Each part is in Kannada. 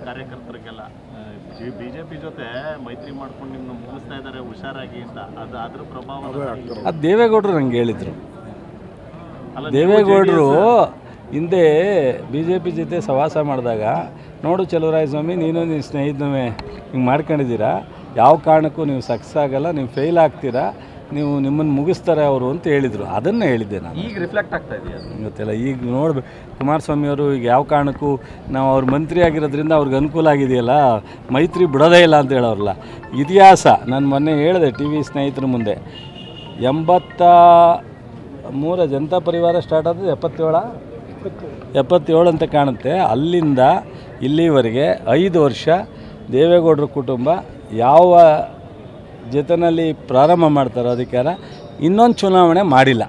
ಕಾರ್ಯಕರ್ತರಿಗೆಲ್ಲ ಬಿಜೆಪಿ ಜೊತೆ ಮೈತ್ರಿ ಮಾಡ್ಕೊಂಡು ನಿಮ್ಮನ್ನು ಮುಗಿಸ್ತಾ ಇದ್ದಾರೆ ಹುಷಾರಾಗಿ ಅಂತ ಅದು ಅದ್ರ ಪ್ರಭಾವ ಅದು ದೇವೇಗೌಡರು ನಂಗೆ ಹೇಳಿದರು. ದೇವೇಗೌಡರು ಹಿಂದೆ ಬಿ ಜೆ ಪಿ ಜೊತೆ ಸವಾಸ ಮಾಡಿದಾಗ ನೋಡು ಚಲುವರಾಯಸ್ವಾಮಿ ನೀನು ನಿನ್ನ ಸ್ನೇಹಿತನವೇ ಹಿಂಗೆ ಮಾಡ್ಕೊಂಡಿದ್ದೀರಾ, ಯಾವ ಕಾರಣಕ್ಕೂ ನೀವು ಸಕ್ಸಸ್ ಆಗಲ್ಲ, ನೀವು ಫೇಲ್ ಆಗ್ತೀರಾ, ನೀವು ನಿಮ್ಮನ್ನು ಮುಗಿಸ್ತಾರೆ ಅವರು ಅಂತ ಹೇಳಿದರು. ಅದನ್ನು ಹೇಳಿದ್ದೆ ನಾನು. ಈಗ ರಿಫ್ಲೆಕ್ಟ್ ಆಗ್ತಾ ಇದೆಯಾ ಗೊತ್ತಿಲ್ಲ. ಈಗ ನೋಡ್ಬೇಕು ಕುಮಾರಸ್ವಾಮಿ ಅವರು ಈಗ ಯಾವ ಕಾರಣಕ್ಕೂ ನಾವು ಅವ್ರ ಮಂತ್ರಿ ಆಗಿರೋದ್ರಿಂದ ಅವ್ರಿಗೆ ಅನುಕೂಲ ಆಗಿದೆಯಲ್ಲ, ಮೈತ್ರಿ ಬಿಡೋದೇ ಇಲ್ಲ ಅಂತ ಹೇಳೋರಲ್ಲ. ಇತಿಹಾಸ ನಾನು ಮೊನ್ನೆ ಹೇಳಿದೆ ಟಿ ವಿ ಸ್ನೇಹಿತರ ಮುಂದೆ, 83 ಜನತಾ ಪರಿವಾರ ಸ್ಟಾರ್ಟ್ ಆದದ್ದು 77 ಅಂತ ಕಾಣುತ್ತೆ. ಅಲ್ಲಿಂದ ಇಲ್ಲಿವರೆಗೆ 5 ವರ್ಷ ದೇವೇಗೌಡರ ಕುಟುಂಬ ಯಾವ ಜೊತೆಯಲ್ಲಿ ಪ್ರಾರಂಭ ಮಾಡ್ತಾರೋ ಅಧಿಕಾರ, ಇನ್ನೊಂದು ಚುನಾವಣೆ ಮಾಡಿಲ್ಲ,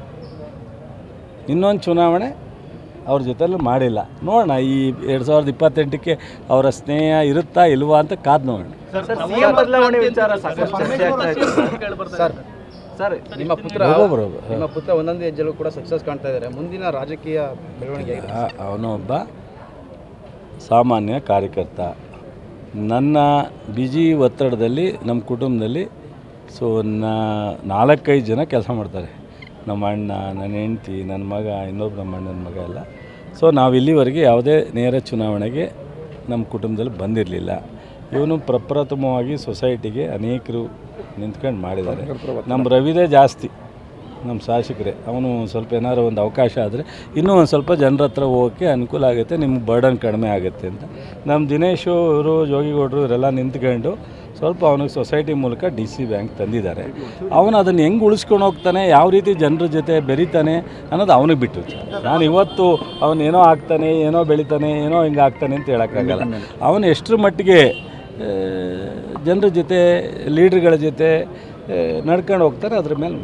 ಇನ್ನೊಂದು ಚುನಾವಣೆ ಅವ್ರ ಜೊತೆಲೂ ಮಾಡಿಲ್ಲ. ನೋಡೋಣ ಈ 2028ಕ್ಕೆ ಅವರ ಸ್ನೇಹ ಇರುತ್ತಾ ಇಲ್ವಾ ಅಂತ ಕಾದು ನೋಡೋಣ. ಸರ್, ನಿಮ್ಮ ಪುತ್ರ ಒಂದೊಂದು ಹೆಜ್ಜೆಲ್ಲೂ ಕೂಡ ಸಕ್ಸಸ್ ಕಾಣ್ತಾ ಇದ್ದಾರೆ. ಮುಂದಿನ ರಾಜಕೀಯ ಬೆಳವಣಿಗೆ ಅವನೊಬ್ಬ ಸಾಮಾನ್ಯ ಕಾರ್ಯಕರ್ತ. ನನ್ನ ಬಿಜಿ ಒತ್ತಡದಲ್ಲಿ ನಮ್ಮ ಕುಟುಂಬದಲ್ಲಿ 4-5 ಜನ ಕೆಲಸ ಮಾಡ್ತಾರೆ. ನಮ್ಮ ಅಣ್ಣ, ನನ್ನ ಹೆಂಡ್ತಿ, ನನ್ನ ಮಗ, ಇನ್ನೊಬ್ಬ ನಮ್ಮ ಅಣ್ಣನ ಮಗ ಎಲ್ಲ. ನಾವು ಇಲ್ಲಿವರೆಗೆ ಯಾವುದೇ ನೇರ ಚುನಾವಣೆಗೆ ನಮ್ಮ ಕುಟುಂಬದಲ್ಲಿ ಬಂದಿರಲಿಲ್ಲ. ಇವನು ಪ್ರಪ್ರಥಮವಾಗಿ ಸೊಸೈಟಿಗೆ ಅನೇಕರು ನಿಂತ್ಕೊಂಡು ಮಾಡಿದ್ದಾರೆ. ನಮ್ಮ ರವಿದೇ ಜಾಸ್ತಿ, ನಮ್ಮ ಶಾಸಕರೇ. ಅವನು ಸ್ವಲ್ಪ ಏನಾದ್ರು ಒಂದು ಅವಕಾಶ ಆದರೆ ಇನ್ನೂ ಒಂದು ಸ್ವಲ್ಪ ಜನರ ಹತ್ರ ಹೋಗೋಕ್ಕೆ ಅನುಕೂಲ ಆಗುತ್ತೆ, ನಿಮ್ಗೆ ಬರ್ಡನ್ ಕಡಿಮೆ ಆಗುತ್ತೆ ಅಂತ. ನಮ್ಮ ದಿನೇಶು ಇವರು, ಜೋಗಿಗೌಡರು ಇವರೆಲ್ಲ ನಿಂತ್ಕೊಂಡು ಸ್ವಲ್ಪ ಅವನಿಗೆ ಸೊಸೈಟಿ ಮೂಲಕ DC ಬ್ಯಾಂಕ್ ತಂದಿದ್ದಾರೆ. ಅವನು ಅದನ್ನು ಹೆಂಗೆ ಉಳಿಸ್ಕೊಂಡು ಹೋಗ್ತಾನೆ, ಯಾವ ರೀತಿ ಜನರ ಜೊತೆ ಬೆರೀತಾನೆ ಅನ್ನೋದು ಅವನಿಗೆ ಬಿಟ್ಟು. ನಾನು ಇವತ್ತು ಅವನೇನೋ ಆಗ್ತಾನೆ, ಏನೋ ಬೆಳಿತಾನೆ, ಏನೋ ಹಿಂಗೆ ಆಗ್ತಾನೆ ಅಂತ ಹೇಳೋಕ್ಕಾಗಲ್ಲ. ಅವನು ಎಷ್ಟರ ಮಟ್ಟಿಗೆ ಜನರ ಜೊತೆ, ಲೀಡ್ರ್ಗಳ ಜೊತೆ ನಡ್ಕೊಂಡು ಹೋಗ್ತಾರೆ, ಅದ್ರ ಮೇಲೆ